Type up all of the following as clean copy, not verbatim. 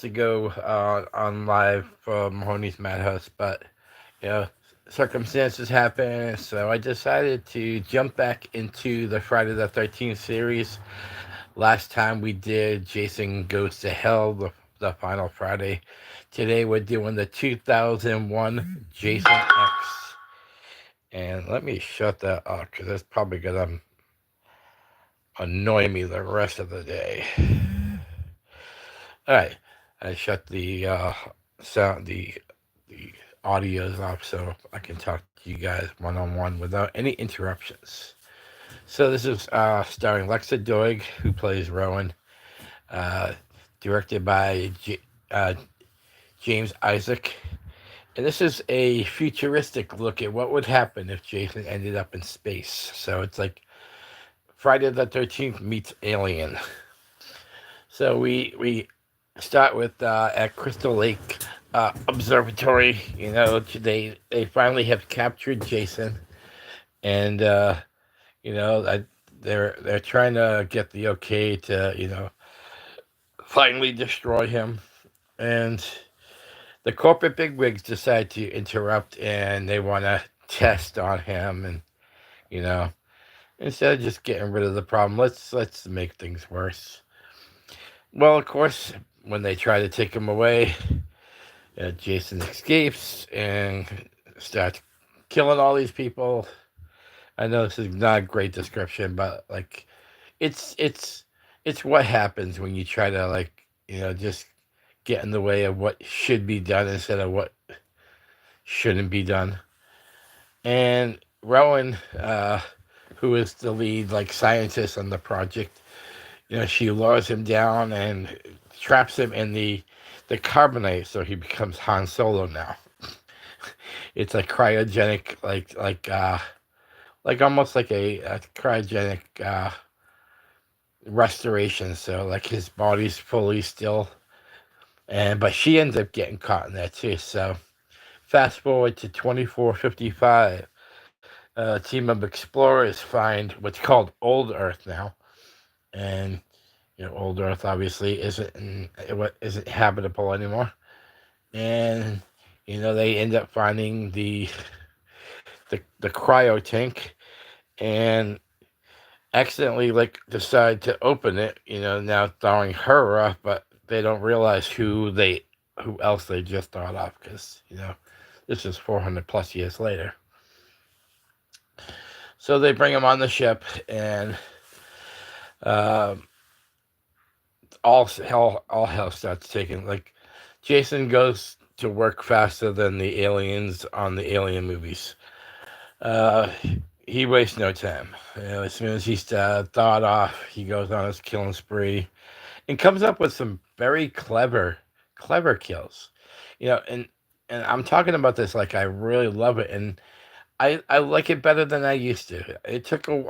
supposed to go on live for Mahoney's Madhouse, but you know, circumstances happen, so I decided to jump back into the Friday the 13th series. Last time we did Jason Goes to Hell, the final Friday. Today we're doing the 2001 Jason X. And let me shut that off because that's probably going to annoy me the rest of the day. All right, I shut the sound, the audios off so I can talk to you guys one on one without any interruptions. So this is starring Lexa Doig, who plays Rowan, uh, directed by James Isaac. And this is a futuristic look at what would happen if Jason ended up in space. So it's like Friday the 13th meets Alien. So we start with at Crystal Lake Observatory. You know, they finally have captured Jason, and you know they're trying to get the okay to finally destroy him, and the corporate bigwigs decide to interrupt, and they want to test on him, and you know instead of just getting rid of the problem, let's make things worse. Well, of course, when they try to take him away, Jason escapes and starts killing all these people. I know this is not a great description, but like, it's it's it's what happens when you try to just get in the way of what should be done instead of what shouldn't be done. And Rowan, who is the lead scientist on the project, she lures him down and traps him in the carbonite, so he becomes Han Solo now. It's like cryogenic, like almost like a cryogenic restoration. So like his body's fully still, and but she ends up getting caught in there too. So fast forward to 2455. A team of explorers find what's called Old Earth now, and Old Earth obviously isn't habitable anymore, and they end up finding the cryo tank, and accidentally decide to open it. Now throwing her off, but they don't realize who else they just thought off, because this is 400 plus years later. So they bring him on the ship, and uh, all hell starts taking. Like, Jason goes to work faster than the aliens on the Alien movies. Uh, he wastes no time. As soon as he's thawed off, he goes on his killing spree and comes up with some very clever kills. And I'm talking about this like I really love it, and I like it better than I used to.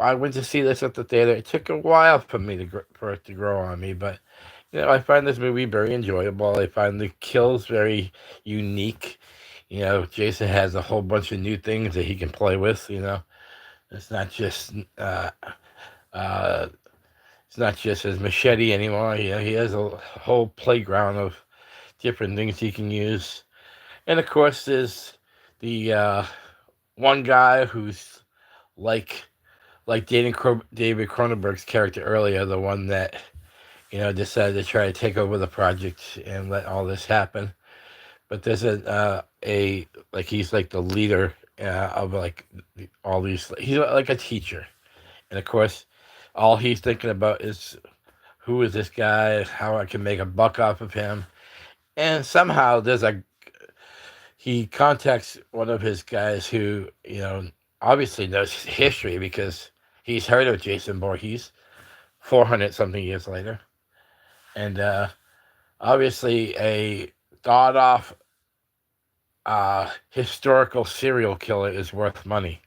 I went to see this at the theater. It took a while for me for it to grow on me, but I find this movie very enjoyable. I find the kills very unique. Jason has a whole bunch of new things that he can play with. It's not just uh, it's not just his machete anymore. He has a whole playground of different things he can use. And of course, there's the one guy who's like David Cronenberg's character earlier, the one that decided to try to take over the project and let all this happen. But there's a like he's like the leader of all these. He's like a teacher, and of course, all he's thinking about is who is this guy, how I can make a buck off of him, and somehow he contacts one of his guys who obviously knows history because he's heard of Jason Voorhees 400 something years later, and obviously a thought off historical serial killer is worth money.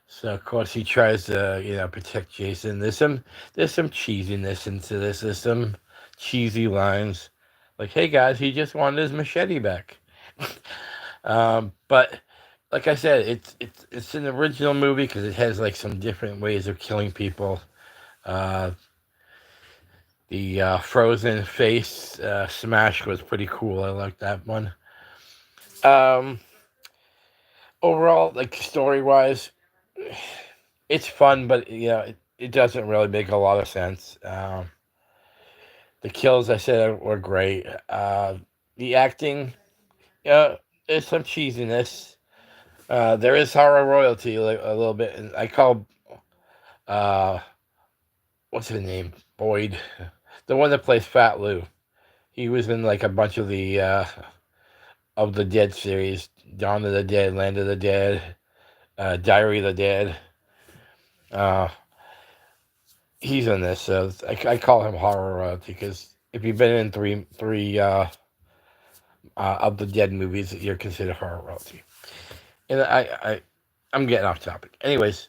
So of course he tries to protect Jason. There's some cheesiness into this. There's some cheesy lines like, "Hey guys, he just wanted his machete back." But like I said, it's an original movie because it has some different ways of killing people. Uh, frozen face smash was pretty cool. I like that one. Um, Overall, like story wise, it's fun, but it doesn't really make a lot of sense. The kills I said were great. The acting, yeah, there's some cheesiness. There is horror royalty like a little bit, and I call uh, what's his name, Boyd, the one that plays Fat Lou. He was in like a bunch of the Dead series, Dawn of the Dead, Land of the Dead, Diary of the Dead. Uh, he's in this, so I call him horror royalty because if you've been in three of the Dead movies, you're considered horror royalty. And I'm getting off topic. Anyways,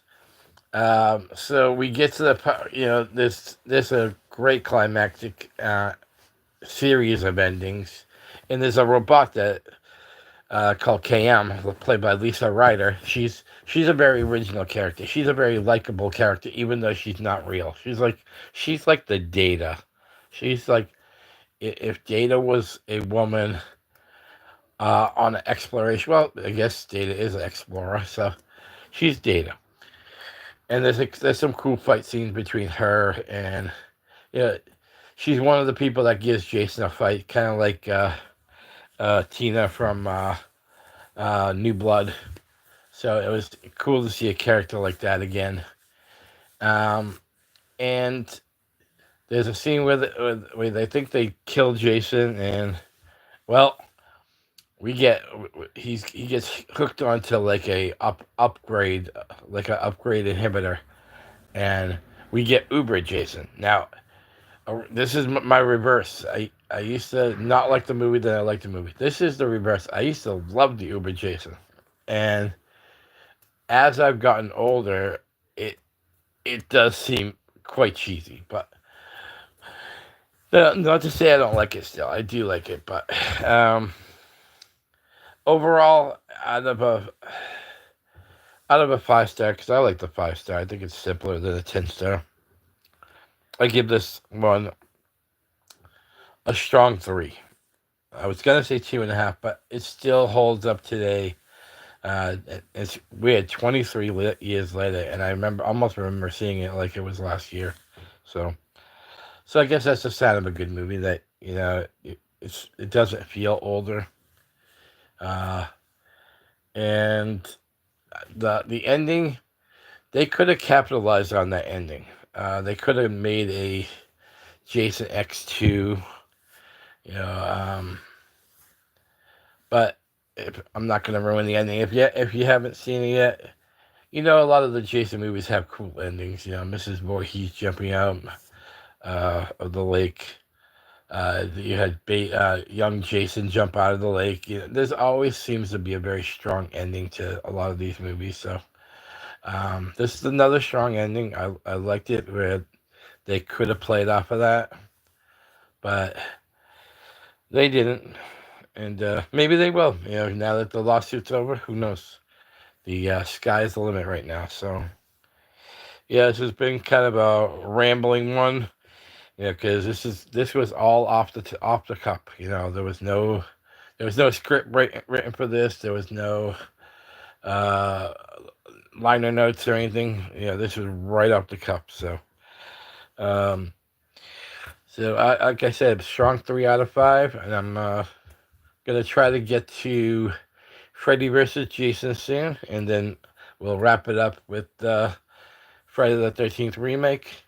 so we get to the this a great climactic series of endings, and there's a robot that called KM, played by Lisa Ryder. She's a very original character. She's a very likable character, even though she's not real. She's like the Data. She's like if Data was a woman on an exploration. Well, I guess Data is an explorer, so she's Data. And there's some cool fight scenes between her and she's one of the people that gives Jason a fight, kind of like Tina from New Blood. So it was cool to see a character like that again. And there's a scene where they think they kill Jason, and well, he gets hooked onto like a upgrade, like an upgrade inhibitor, and we get Uber Jason. Now, this is my reverse. I used to not like the movie, then I liked the movie. This is the reverse. I used to love the Uber Jason, and as I've gotten older, it does seem quite cheesy. But not to say I don't like it. Still, I do like it. But overall, out of a 5-star, because I like the 5-star. I think it's simpler than a 10-star. I give this one a strong 3. I was gonna say 2.5, but it still holds up today. It's weird, 23 years later, and I almost remember seeing it like it was last year. So I guess that's a sign of a good movie that it doesn't feel older. And the ending, they could have capitalized on that ending. They could have made a Jason X2, but I'm not going to ruin the ending. If you haven't seen it yet, a lot of the Jason movies have cool endings. Mrs. Voorhees jumping out of the lake. You had young Jason jump out of the lake. There's always seems to be a very strong ending to a lot of these movies. So this is another strong ending. I liked it where they could have played off of that, but they didn't. And maybe they will. Now that the lawsuit's over, who knows? The sky's the limit right now. So yeah, this has been kind of a rambling one. Because this was all off the cup. There was no script written for this. There was no liner notes or anything. This was right off the cup. So, like I said, strong 3 out of 5, and I'm gonna try to get to Freddy versus Jason soon, and then we'll wrap it up with Friday the 13th remake.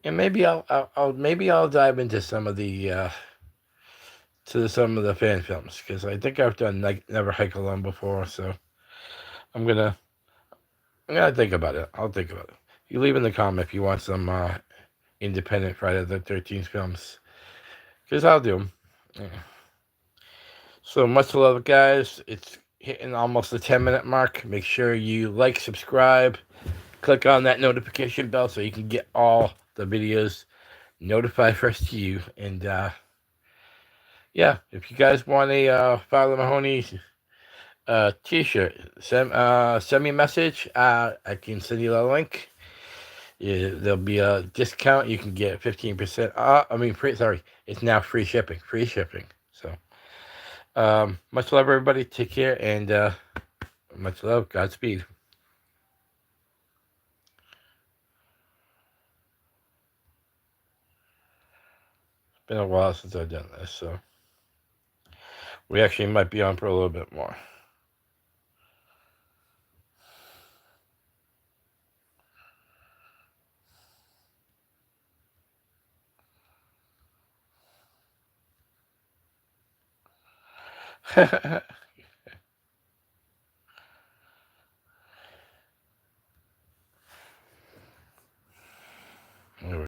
And maybe I'll dive into some of the fan films, because I think I've done Never Hike Alone before, so I'm gonna think about it. I'll think about it. You leave in the comment if you want some independent Friday the 13th films, because I'll do them. Yeah. So much love, guys. It's hitting almost the 10-minute mark. Make sure you like, subscribe, click on that notification bell so you can get all the videos notified first to you. And if you guys want a Father Mahoney t-shirt, send me a message. I can send you the link. There'll be a discount. You can get 15%. Sorry, it's now free shipping. Free shipping. So, much love, everybody. Take care, and much love. Godspeed. It's been a while since I've done this, so we actually might be on for a little bit more.